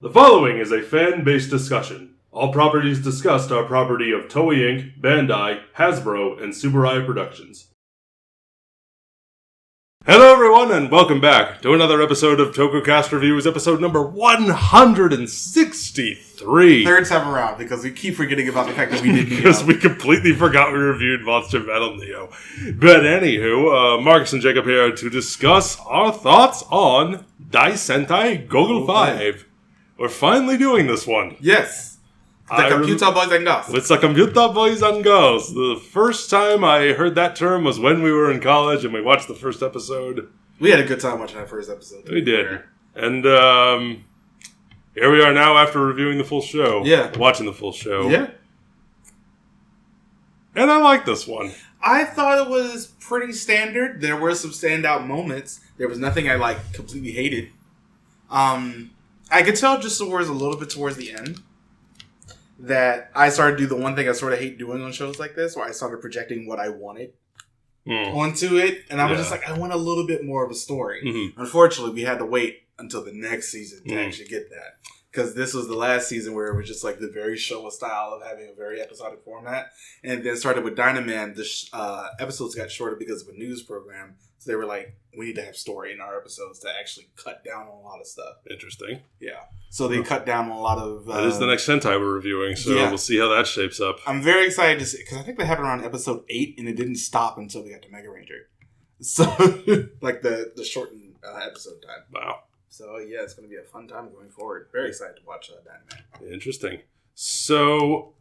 The following is a fan-based discussion. All properties discussed are property of Toei Inc., Bandai, Hasbro, and Tsuburaya Productions. Hello everyone, and welcome back to another episode of Tokucast Reviews, episode number 163. Third time around, because we keep forgetting about the fact that we did Neo. Because we completely forgot we reviewed Monster Battle Neo. But anywho, Marcus and Jacob here to discuss our thoughts on Dai Sentai Goggle V. We're finally doing this one. Yes. The computer boys and girls. It's the computer boys and girls. The first time I heard that term was when we were in college and we watched the first episode. We had a good time watching that first episode. We did. And here we are now after reviewing the full show. Yeah. Watching the full show. Yeah. And I like this one. I thought it was pretty standard. There were some standout moments. There was nothing I completely hated. I could tell just towards a little bit towards the end that I started to do the one thing I sort of hate doing on shows like this, where I started projecting what I wanted onto it, and I was just like, I want a little bit more of a story. Mm-hmm. Unfortunately, we had to wait until the next season to actually get that, because this was the last season where it was just like the very Showa style of having a very episodic format, and then started with Dynaman. The episodes got shorter because of a news program, so they were like, we need to have story in our episodes to actually cut down on a lot of stuff. Interesting. Yeah. So they cut down on a lot of... that is the next Sentai we're reviewing, so we'll see how that shapes up. I'm very excited to see, because I think they happened around episode 8, and it didn't stop until we got to Mega Ranger. So, like the shortened episode time. Wow. So, yeah, it's going to be a fun time going forward. Very excited to watch Dynamite. Interesting. So,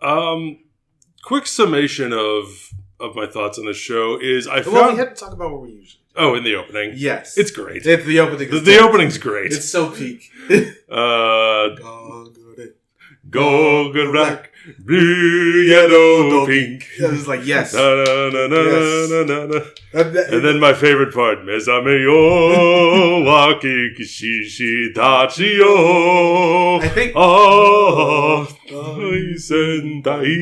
quick summation of my thoughts on the show is I found... Well, we had to talk about what we usually do. Oh, in the opening. Yes. It's great. It's the opening. The opening's great. It's so peak. Gold, black, blue, yellow, pink. Yeah, it's like, yes. Na, na, na, na, na, na, na. And then my favorite part. Mesame yo, waki kishishi tachi yo. I think... Dai Sentai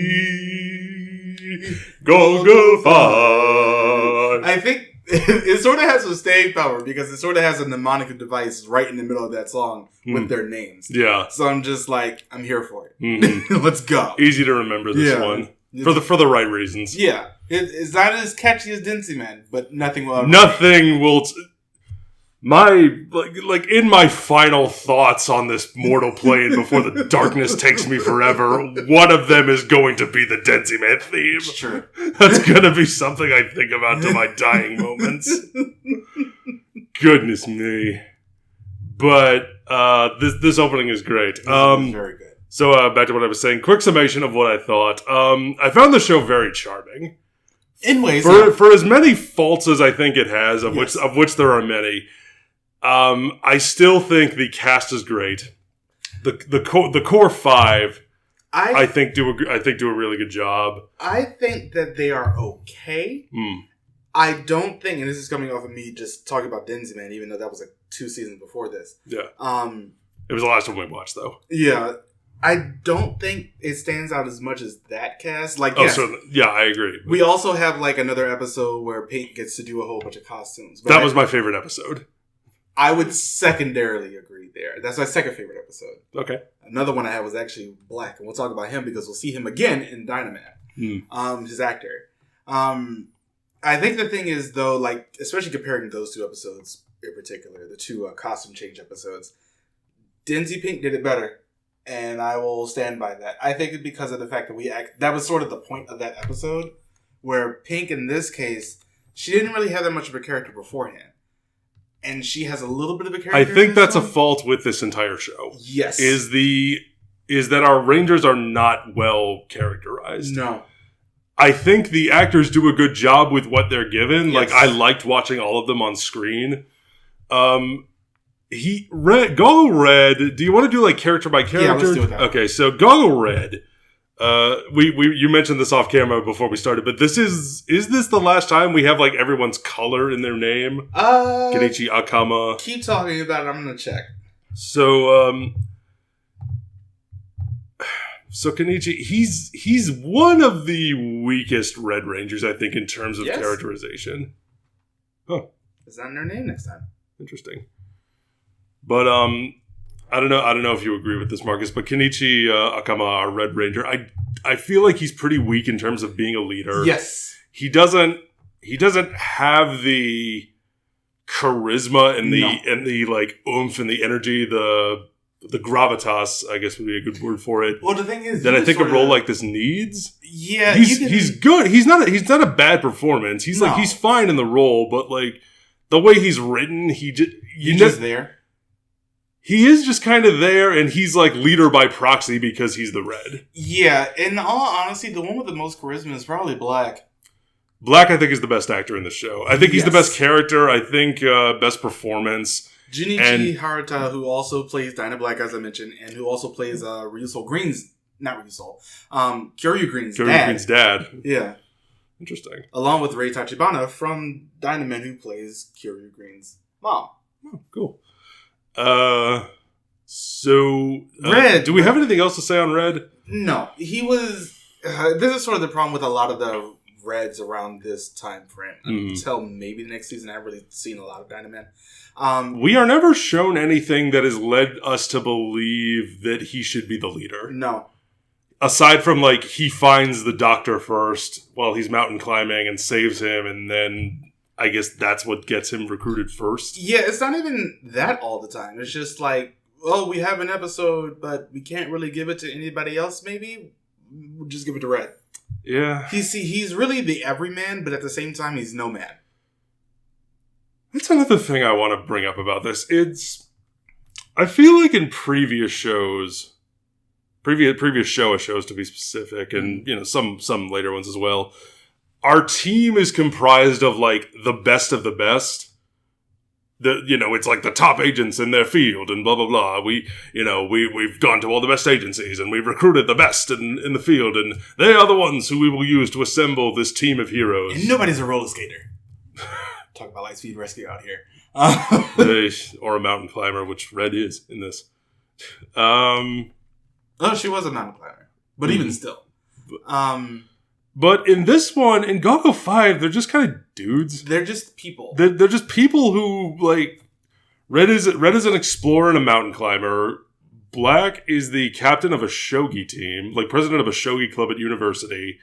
Goggle V. I think it sort of has some staying power because it sort of has a mnemonic device right in the middle of that song with their names. Yeah. So I'm just like, I'm here for it. Mm-hmm. Let's go. Easy to remember this one. For the right reasons. Yeah. It's not as catchy as Densey Man, but nothing will ever in my final thoughts on this mortal plane before the darkness takes me forever, one of them is going to be the Densey Man theme. It's true. That's going to be something I think about to my dying moments. Goodness me. But this opening is great. This is very good. So back to what I was saying. Quick summation of what I thought. I found the show very charming. In ways. For as many faults as I think it has, of which there are many, I still think the cast is great. The core five, I think do a really good job. I think that they are okay. I don't think, and this is coming off of me just talking about Densey Man, even though that was like 2 seasons before this. Yeah. It was the last one we watched, though. Yeah. I don't think it stands out as much as that cast. Certainly. Yeah, I agree. We also have another episode where Pink gets to do a whole bunch of costumes. But that was my favorite episode. I would secondarily agree there. That's my second favorite episode. Okay. Another one I had was actually Black, and we'll talk about him because we'll see him again in Dynaman. His actor. I think the thing is, though, especially comparing those 2 episodes in particular, the 2 costume change episodes, Densey Pink did it better. And I will stand by that. I think it's because of the fact that that was sort of the point of that episode, where Pink, in this case, she didn't really have that much of a character beforehand. And she has a little bit of a character. I think that's a fault with this entire show. Yes. Is that our Rangers are not well characterized. No. I think the actors do a good job with what they're given. Yes. I liked watching all of them on screen. Goggle Red, do you want to do character by character? Yeah, let's do it that way. Okay, so Goggle Red, you mentioned this off camera before we started, but is this the last time we have everyone's color in their name? Kenichi Akama. Keep talking about it, I'm gonna check. So Kenichi, he's one of the weakest Red Rangers, I think, in terms of characterization. Huh. Is that in their name next time? Interesting. But I don't know if you agree with this, Marcus, but Kenichi Akama, our Red Ranger, I feel like he's pretty weak in terms of being a leader. Yes. He doesn't have the charisma and the like oomph and the energy, the gravitas, I guess would be a good word for it. Well, the thing is, that I think a role like this needs. Yeah, he's good. He's not a bad performance. He's he's fine in the role, but like the way he's written, he's just there. He is just kind of there, and he's like leader by proxy because he's the Red. Yeah, in all honesty, the one with the most charisma is probably Black. Black, I think, is the best actor in the show. I think he's the best character. I think best performance. Junichi Haruta, who also plays Dinah Black, as I mentioned, and who also plays Ryusou Green's, not Ryusou, Kyoryu Green's dad. Kyoryu Green's dad. Yeah. Interesting. Along with Rei Tachibana from Dynaman, who plays Kyoryu Green's mom. Oh, cool. Red. Do we have anything else to say on Red? No. He was... this is sort of the problem with a lot of the Reds around this time frame. Until maybe the next season, I haven't really seen a lot of Dynaman. We are never shown anything that has led us to believe that he should be the leader. No. Aside from, like, he finds the doctor first while he's mountain climbing and saves him, and then I guess that's what gets him recruited first. Yeah, it's not even that all the time. It's just like, oh, we have an episode, but we can't really give it to anybody else, maybe? We'll just give it to Red. Yeah. He's really the everyman, but at the same time, he's no man. That's another thing I want to bring up about this. I feel like in previous shows, previous shows to be specific, and some later ones as well, our team is comprised of like the best of the best. It's like the top agents in their field and blah blah blah. We've gone to all the best agencies and we've recruited the best in the field, and they are the ones who we will use to assemble this team of heroes. And nobody's a roller skater. Talk about Lightspeed Rescue out here. Or a mountain climber, which Red is in this. Oh, she was a mountain climber. But even still. But in this one, in Goggle 5, they're just kind of dudes. They're just people. They're just people who, like... Red is an explorer and a mountain climber. Black is the captain of a shogi team, like president of a shogi club at university.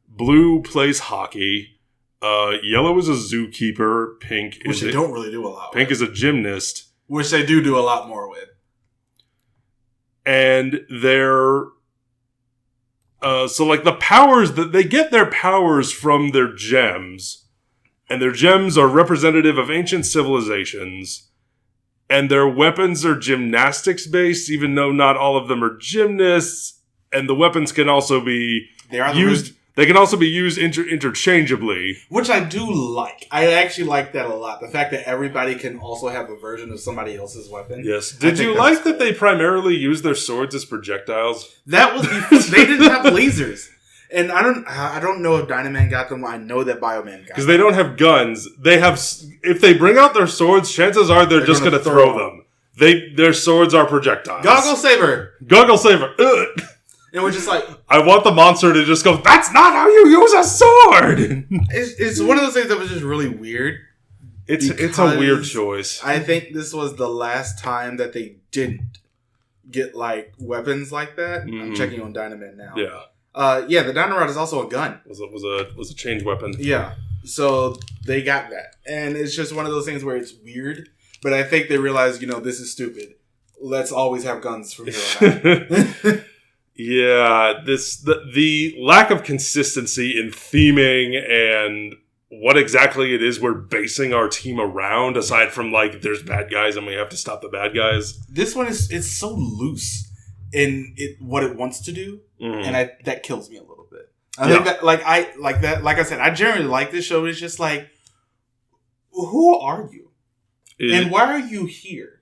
Blue plays hockey. Yellow is a zookeeper. Pink is... Which they don't really do a lot Pink is a gymnast. Which they do a lot more with. And they're... so, like, the powers... They get their powers from their gems. And their gems are representative of ancient civilizations. And their weapons are gymnastics-based, even though not all of them are gymnasts. And the weapons can also be used... They can also be used interchangeably. Which I do like. I actually like that a lot. The fact that everybody can also have a version of somebody else's weapon. Yes. Did you like that they primarily use their swords as projectiles? That was because they didn't have lasers. And I don't know if Dynaman got them. I know that Bioman got them. Because they don't have guns. They have... If they bring out their swords, chances are they're just going to throw them. Their swords are projectiles. Goggle Saber! Goggle Saber! Ugh. And we're just like... I want the monster to just go, that's not how you use a sword! It's one of those things that was just really weird. It's a weird choice. I think this was the last time that they didn't get, like, weapons like that. Mm-hmm. I'm checking on Dynaman now. Yeah. Yeah, the Dynarod is also a gun. Was a change weapon. Yeah. So they got that. And it's just one of those things where it's weird. But I think they realized, this is stupid. Let's always have guns from here on out. Yeah, the lack of consistency in theming and what exactly it is we're basing our team around, aside from, like, there's bad guys and we have to stop the bad guys. This one it's so loose in what it wants to do, and that kills me a little bit. I think that, like I said, I generally like this show. It's just like, who are you, and why are you here?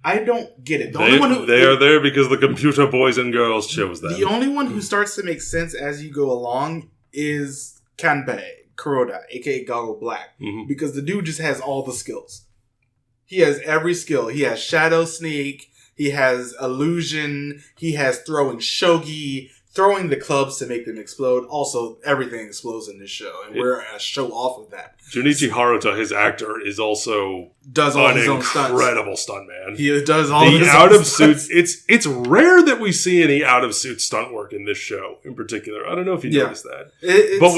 I don't get it. They are there because the computer boys and girls chose them. The only one who starts to make sense as you go along is Kanbei Kuroda, aka Goggle Black, because the dude just has all the skills. He has every skill. He has Shadow Sneak. He has Illusion. He has throwing shogi, throwing the clubs to make them explode. Also, everything explodes in this show, and we're a show off of that. Junichi Haruta, his actor, is also does all his own stunts. Incredible stuntman. He does all the his out own of suits. It's rare that we see any out of suit stunt work in this show in particular. I don't know if you noticed that, but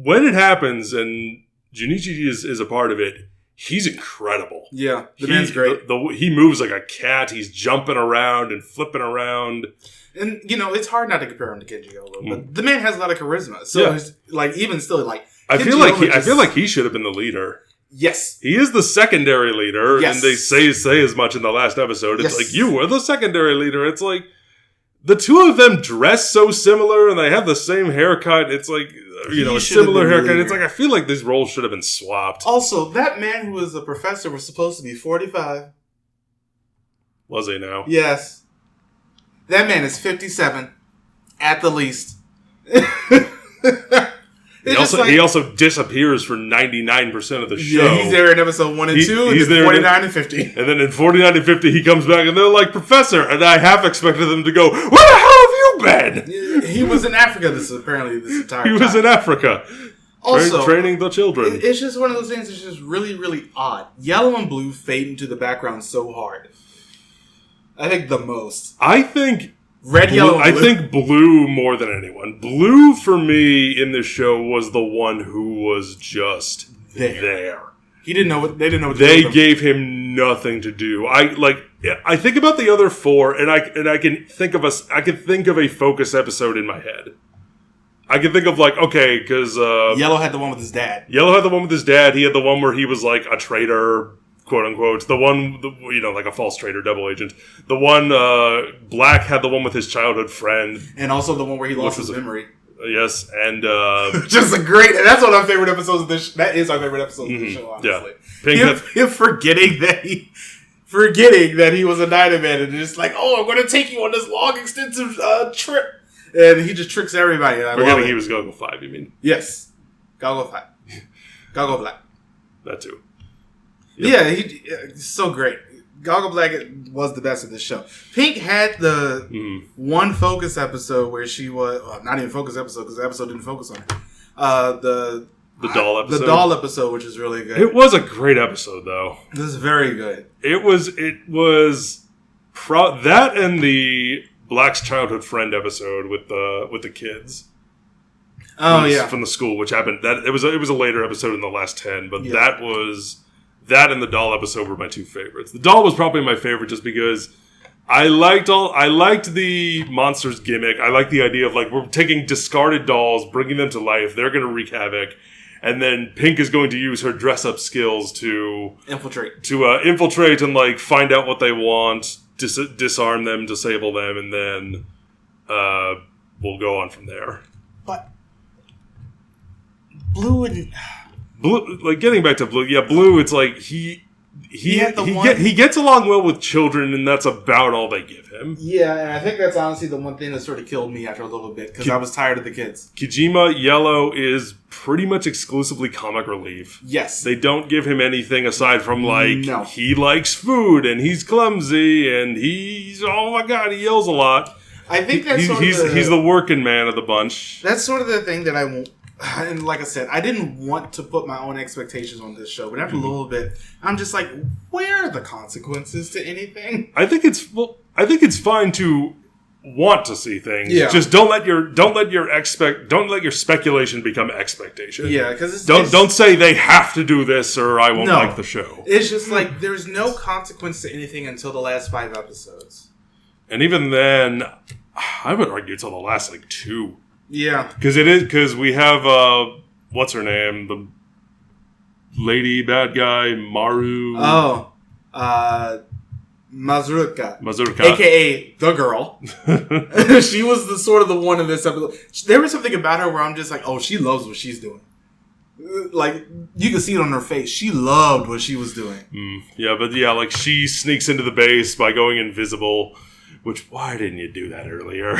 when it happens and Junichi is a part of it, he's incredible. Yeah, the man's great. He moves like a cat. He's jumping around and flipping around. And, it's hard not to compare him to Kenji Olo, but the man has a lot of charisma. So, even still, I feel like he should have been the leader. Yes. He is the secondary leader, and they say as much in the last episode. It's like, you were the secondary leader. It's like, the two of them dress so similar, and they have the same haircut. It's like, a similar haircut. It's like, I feel like these roles should have been swapped. Also, that man who was a professor was supposed to be 45. Was he now? Yes. That man is 57, at the least. He also disappears for 99% of the show. Yeah, he's there in episode 1 and 2, and then 49 and 50. And then in 49 and 50, he comes back, and they're like, Professor, and I half expected them to go, where the hell have you been? He was in Africa this entire time. He was in Africa. Also, training the children. It's just one of those things that's just really, really odd. Yellow and blue fade into the background so hard. I think the most. I think red, yellow, and blue. I think blue more than anyone. Blue for me in this show was the one who was just there. He didn't know what they didn't know. What they gave him nothing to do. I think about the other four, and I can think of a focus episode in my head. I can think of because Yellow had the one with his dad. Yellow had the one with his dad. He had the one where he was like a traitor, quote unquote. The one, like a false traitor, double agent. The one, Black had the one with his childhood friend. And also the one where he lost his memory. Yes, and... just a great... That's one of our favorite episodes of this... That is our favorite episode of the show, honestly. Yeah. Him forgetting that he was a Dynaman and just like, I'm going to take you on this long, extensive trip. And he just tricks everybody. And forgetting he was Goggle 5, you mean? Yes. Goggle 5. Goggle Black. That too. Yep. Yeah, he's so great. Goggle Black was the best of this show. Pink had the one focus episode where she was... not even focus episode, because the episode didn't focus on her. The doll episode? The doll episode, which is really good. It was a great episode, though. This is very good. It was that and the Black's childhood friend episode with the kids. Oh, yeah. From the school, which happened... It was a later episode in the last 10, but that and the doll episode were my two favorites. The doll was probably my favorite just because I liked the monsters gimmick. I liked the idea of we're taking discarded dolls, bringing them to life. They're going to wreak havoc, and then Pink is going to use her dress up skills to infiltrate and find out what they want, disarm them, disable them, and then we'll go on from there. But Blue and Blue, getting back to Blue, Blue, it's he gets along well with children, and that's about all they give him. Yeah, and I think that's honestly the one thing that sort of killed me after a little bit, because I was tired of the kids. Kijima Yellow is pretty much exclusively comic relief. Yes. They don't give him anything aside from, he likes food, and he's clumsy, and he's, oh my god, he yells a lot. I think that's he's the working man of the bunch. That's sort of the thing that I won't... And like I said, I didn't want to put my own expectations on this show, but after a little bit, I'm just like, where are the consequences to anything? I think it's fine to want to see things. Yeah. Just don't let your speculation become expectation. Yeah, because don't say they have to do this or I won't like the show. It's just there's no consequence to anything until the last 5 episodes, and even then, I would argue until the last 2. Yeah. Because we have, what's her name? The lady bad guy, Maru. Oh. Mazuruka. AKA the girl. She was the one in this episode. There was something about her where I'm just like, oh, she loves what she's doing. You can see it on her face. She loved what she was doing. Yeah, but she sneaks into the base by going invisible. Which, why didn't you do that earlier?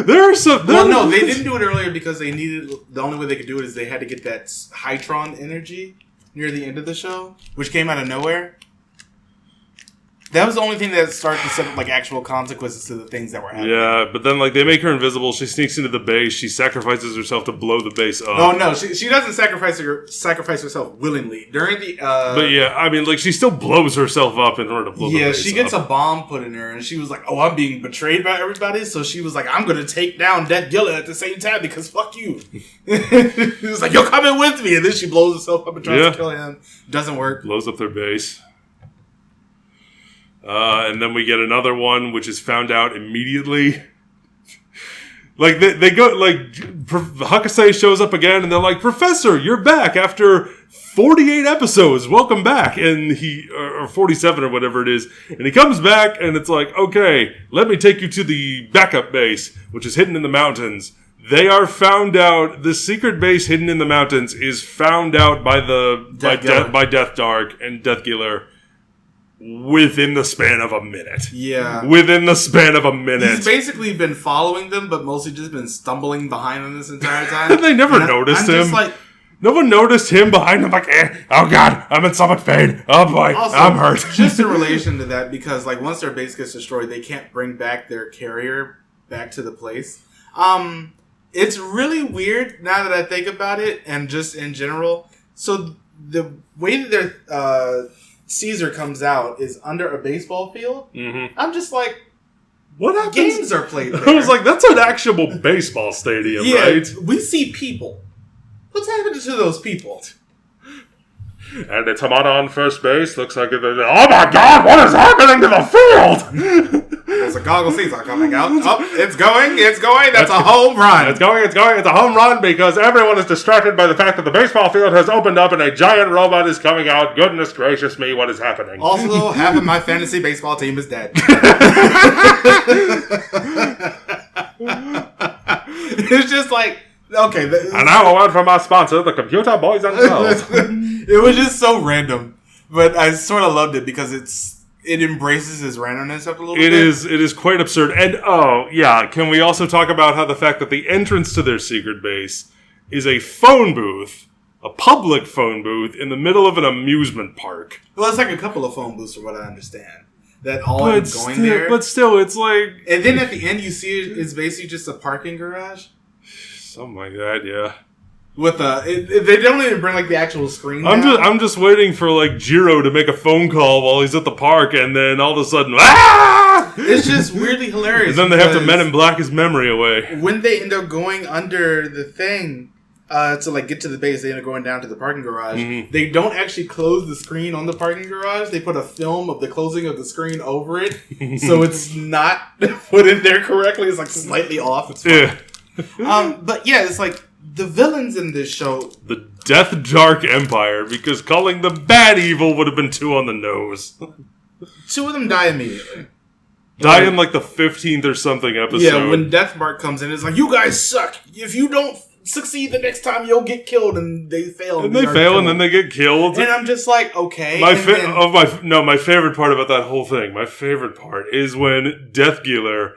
No, they didn't do it earlier because they needed... The only way they could do it is they had to get that Hydron energy near the end of the show, which came out of nowhere. That was the only thing that started to set up, like, actual consequences to the things that were happening. Yeah, but then, like, they make her invisible. She sneaks into the base. She sacrifices herself to blow the base up. Oh, no. She doesn't sacrifice herself willingly. During the... But, yeah, I mean, like, she still blows herself up in order to blow the base up. Yeah, she gets a bomb put in her, and she was like, oh, I'm being betrayed by everybody, so she was like, I'm going to take down Death Gilla at the same time, because fuck you. He was like, you're coming with me, and then she blows herself up and tries to kill him. Doesn't work. Blows up their base. And then we get another one, which is found out immediately. Like, they go, like, Hakusei shows up again, and they're like, Professor, you're back after 48 episodes. Welcome back. And or 47 or whatever it is. And he comes back, and it's like, okay, let me take you to the backup base, which is hidden in the mountains. They are found out, the secret base hidden in the mountains is found out by Death Dark and Death Giller. Within the span of a minute. Yeah. Within the span of a minute. He's basically been following them, but mostly just been stumbling behind them this entire time. They never noticed him. Like, no one noticed him behind them, like, oh god, I'm in so much pain. Oh boy, also, I'm hurt. Just in relation to that, because like once their base gets destroyed, they can't bring back their carrier back to the place. It's really weird now that I think about it, and just in general. So the way that their Caesar comes out is under a baseball field. Mm-hmm. I'm just like, what happens? Games are played there. I was like, that's an actual baseball stadium, right? We see people. What's happening to those people? And it's Hamada on first base. Looks like, oh my god, what is happening to the field? There's a goggle season coming out. Oh, it's going. That's a home run. It's going. It's a home run because everyone is distracted by the fact that the baseball field has opened up and a giant robot is coming out. Goodness gracious me, what is happening? Also, half of my fantasy baseball team is dead. It's just like, okay. And now a word from our sponsor, the Computer Boys and Girls. It was just so random, but I sort of loved it because it embraces his randomness up a little bit. It is quite absurd. And, oh, yeah, can we also talk about how the fact that the entrance to their secret base is a phone booth, a public phone booth, in the middle of an amusement park? Well, it's like a couple of phone booths, from what I understand. That all are going there. But still, it's like... And then at the end, you see it's basically just a parking garage. Something like that, yeah. With they don't even bring like the actual screen. I'm just waiting for like Jiro to make a phone call while he's at the park, and then all of a sudden, ah! It's just weirdly hilarious. And then they have to Men in Black his memory away. When they end up going under the thing to like get to the base, they end up going down to the parking garage. Mm-hmm. They don't actually close the screen on the parking garage. They put a film of the closing of the screen over it, so it's not put in there correctly. It's like slightly off. It's fine. Yeah. But yeah, it's like. The villains in this show... The Death Dark Empire, because calling them bad evil would have been too on the nose. Two of them die immediately. Die in like the 15th or something episode. Yeah, when Death Mark comes in, it's like, you guys suck. If you don't succeed the next time, you'll get killed. And they fail. And they fail, and then they get killed. And I'm just like, okay. My favorite part about that whole thing, my favorite part, is when Death Giller...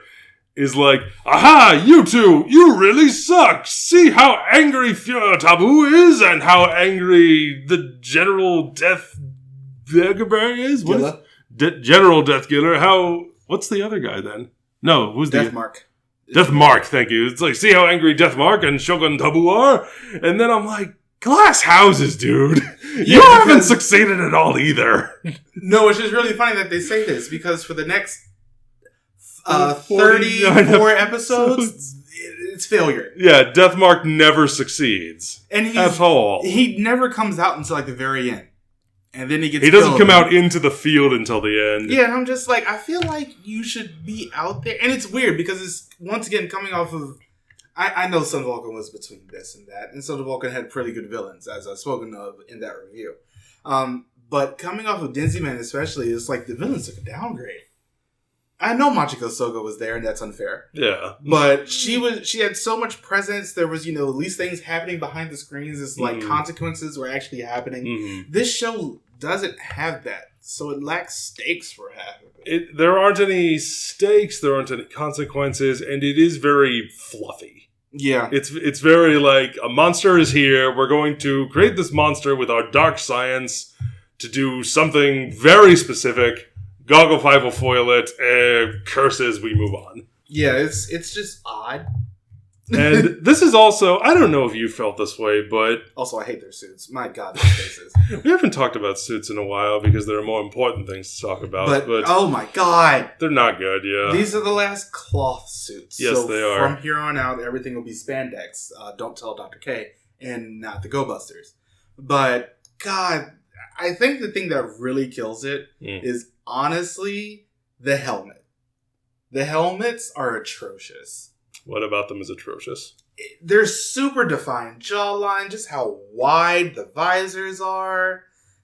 is like, aha, you two, you really suck. See how angry Tabu is and how angry the General Death Giller is? What is General Death Giller. What's the other guy then? No, who's Death Mark. Death Mark, thank you. It's like, see how angry Death Mark and Shogun Tabu are? And then I'm like, glass houses, dude. You haven't succeeded at all either. No, it's just really funny that they say this because for the next 34 episodes, it's failure. Yeah, Deathmark never succeeds. And at all. He never comes out until like the very end. And then he doesn't come out into the field until the end. Yeah, and I'm just like, I feel like you should be out there. And it's weird because it's, once again, coming off of... I know Sun Vulcan was between this and that. And Sun Vulcan had pretty good villains, as I've spoken of in that review. But coming off of Denziman especially, it's like the villains took a downgrade. I know Machiko Soga was there, and that's unfair. Yeah. But she had so much presence. There was, at least things happening behind the screens. It's like consequences were actually happening. Mm-hmm. This show doesn't have that. So it lacks stakes for half of it. There aren't any stakes, there aren't any consequences, and it is very fluffy. Yeah. It's very like, a monster is here, we're going to create this monster with our dark science to do something very specific. Goggle 5 will foil it. Curses, we move on. Yeah, it's just odd. And this is also, I don't know if you felt this way, but... Also, I hate their suits. My God, their faces. We haven't talked about suits in a while because there are more important things to talk about. But oh my God. They're not good, yeah. These are the last cloth suits. Yes, so they are. From here on out, everything will be spandex. Don't tell Dr. K. And not the Go Busters. But, God, I think the thing that really kills it is, honestly, the helmet. The helmets are atrocious. What about them is atrocious? They're super defined jawline, just how wide the visors are.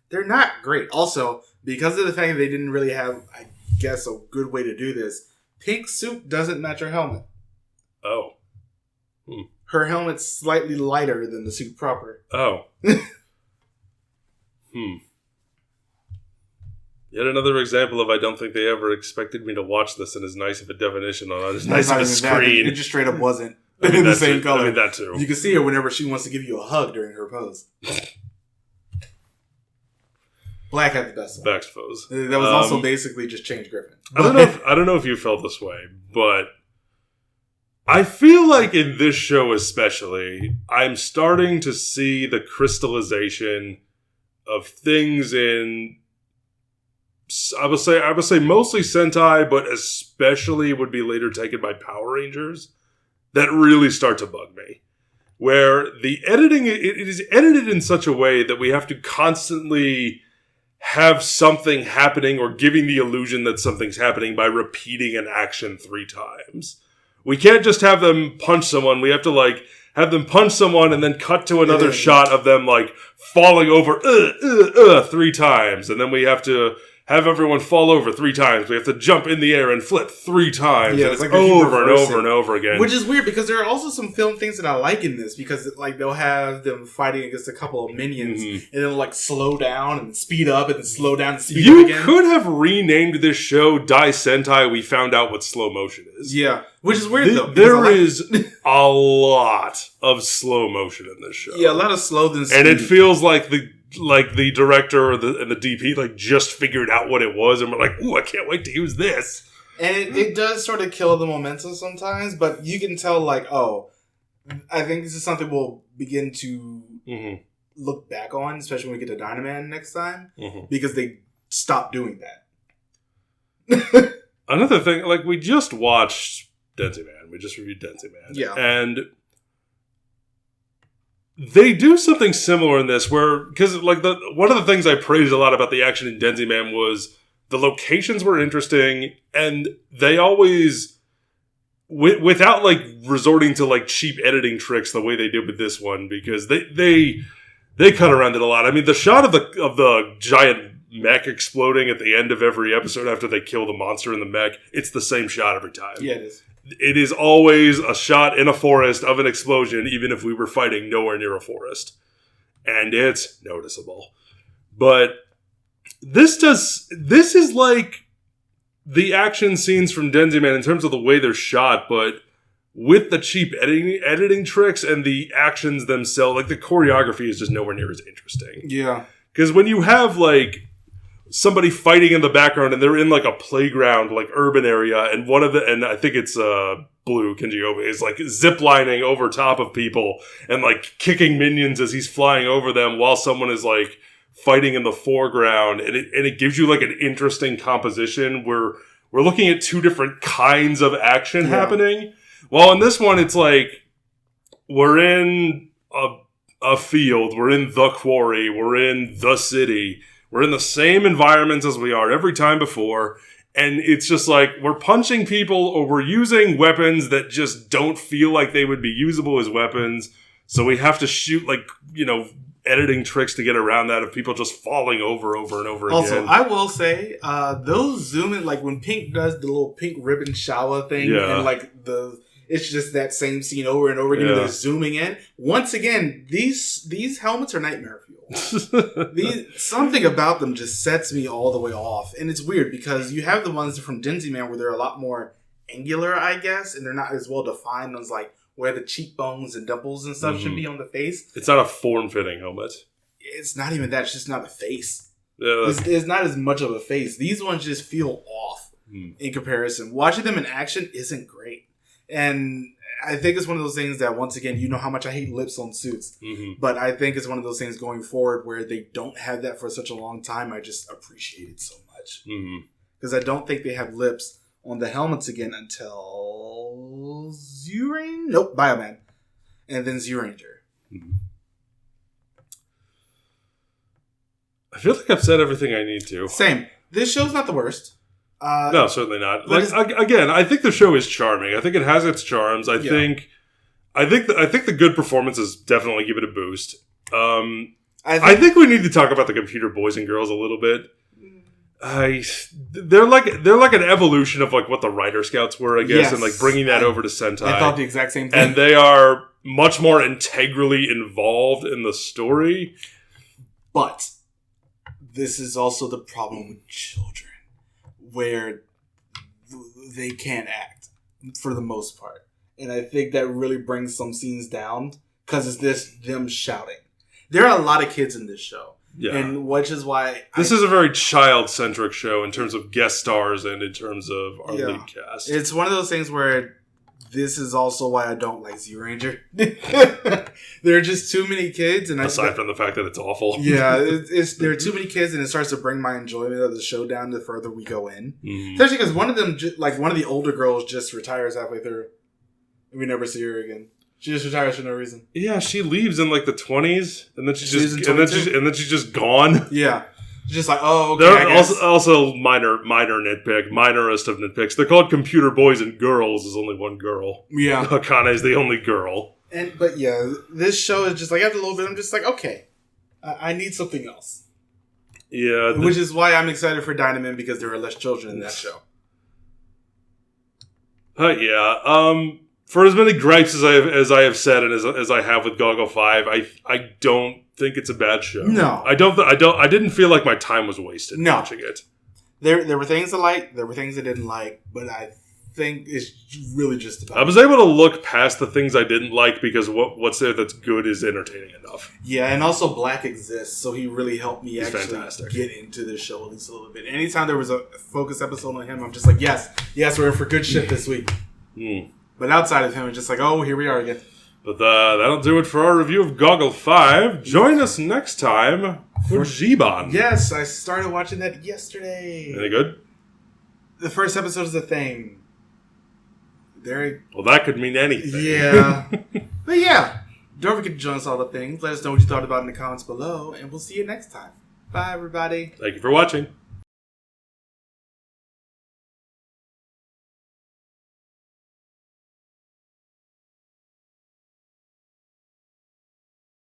They're not great. Also, because of the fact that they didn't really have, I guess, a good way to do this, pink suit doesn't match her helmet. Oh. Her helmet's slightly lighter than the suit proper. Oh. Yet another example of I don't think they ever expected me to watch this in as nice of a definition on as nice of a screen. It just straight up wasn't in the same color. I mean, that too. You can see her whenever she wants to give you a hug during her pose. Black had the best one. Black's pose. That was also basically just Change Griffin. I don't know if you felt this way, but I feel like in this show especially, I'm starting to see the crystallization of things in... I would say mostly Sentai, but especially would be later taken by Power Rangers, that really start to bug me. Where the editing, it is edited in such a way that we have to constantly have something happening or giving the illusion that something's happening by repeating an action 3 times. We can't just have them punch someone. We have to have them punch someone and then cut to another shot of them falling over 3 times. And then we have to have everyone fall over 3 times. We have to jump in the air and flip 3 times. Yeah, and it's over and over and over again. Which is weird because there are also some film things that I like in this because they'll have them fighting against a couple of minions and then slow down and speed up and then slow down and speed up again. You could have renamed this show Dai Sentai We Found Out What Slow Motion Is. Yeah. Which is weird though. There is a lot of slow motion in this show. Yeah, a lot of slow than speed. And it feels like the director or the DP just figured out what it was and we're like, ooh, I can't wait to use this. And it does sort of kill the momentum sometimes, but you can tell I think this is something we'll begin to look back on, especially when we get to Dynaman next time, because they stopped doing that. Another thing, we just watched Densei Man. We just reviewed Densei Man. Yeah. And they do something similar in this where, because one of the things I praised a lot about the action in Densei Man was the locations were interesting and they always, without resorting to cheap editing tricks the way they did with this one, because they cut around it a lot. I mean, the shot of the giant mech exploding at the end of every episode after they kill the monster in the mech, it's the same shot every time. Yeah, it is. It is always a shot in a forest of an explosion, even if we were fighting nowhere near a forest. And it's noticeable. But this is like the action scenes from Densei Man in terms of the way they're shot, but with the cheap editing tricks and the actions themselves, the choreography is just nowhere near as interesting. Yeah. Because when you have, somebody fighting in the background and they're in a playground urban area and and I think it's Blue Kenji Obe is ziplining over top of people and kicking minions as he's flying over them while someone is fighting in the foreground and it gives you an interesting composition where we're looking at 2 different kinds of action happening. While in this one it's we're in a field, we're in the quarry, we're in the city. We're in the same environments as we are every time before, and it's just we're punching people or we're using weapons that just don't feel like they would be usable as weapons, so we have to shoot, editing tricks to get around that of people just falling over and over again. Also, I will say, those zoom in, when Pink does the little pink ribbon shower thing, and it's just that same scene over and over again. Yeah. They're zooming in. Once again, these helmets are nightmare fuel. Something about them just sets me all the way off. And it's weird because you have the ones from Densei Man where they're a lot more angular, I guess, and they're not as well defined as where the cheekbones and dimples and stuff should be on the face. It's not a form-fitting helmet. It's not even that. It's just not a face. It's not as much of a face. These ones just feel off in comparison. Watching them in action isn't great. And I think it's one of those things that, once again, you know how much I hate lips on suits. Mm-hmm. But I think it's one of those things going forward where they don't have that for such a long time. I just appreciate it so much. Because I don't think they have lips on the helmets again until Zyuranger? Nope, Bioman. And then Zyuranger. Mm-hmm. I feel like I've said everything I need to. Same. This show's not the worst. No, certainly not. Again, I think the show is charming. I think it has its charms. I think the good performances definitely give it a boost. I think we need to talk about the computer boys and girls a little bit. They're like an evolution of like what the Writer Scouts were, I guess, yes. And like bringing that over to Sentai. I thought the exact same thing. And they are much more integrally involved in the story. But this is also the problem with children, where they can't act for the most part. And I think that really brings some scenes down because it's them shouting. There are a lot of kids in this show. Yeah. And which is why... This is a very child-centric show in terms of guest stars and in terms of our lead cast. It's one of those things where this is also why I don't like Zyuranger. There are just too many kids. And aside from the fact that it's awful. Yeah, there are too many kids and it starts to bring my enjoyment of the show down the further we go in. Mm-hmm. Especially because one of the older girls just retires halfway through. And we never see her again. She just retires for no reason. Yeah, she leaves in like the 20s, and then she's just gone. Yeah, she's just like, oh, okay. They're also minorest of nitpicks. They're called computer boys and girls. There's only one girl. Yeah, Akane is the only girl. But this show is just like after a little bit, I'm just like, okay, I need something else. Yeah, which is why I'm excited for Dynaman because there are less children in that show. For as many gripes as I have said and as I have with Goggle 5, I don't think it's a bad show. No, I didn't feel like my time was wasted watching it. There were things I liked, there were things I didn't like, but I think it's really just about. I was able to look past the things I didn't like because what's there that's good is entertaining enough. Yeah, and also Black exists, so he really helped me get into this show at least a little bit. Anytime there was a focus episode on him, I'm just like, yes, we're in for good shit this week. But outside of him, it's just like, oh, here we are again. But that'll do it for our review of Goggle 5. Join us next time for Giban. Yes, I started watching that yesterday. Any good? The first episode is a thing. Well, that could mean anything. Yeah. But yeah, don't forget to join us all the things. Let us know what you thought about in the comments below, and we'll see you next time. Bye, everybody. Thank you for watching.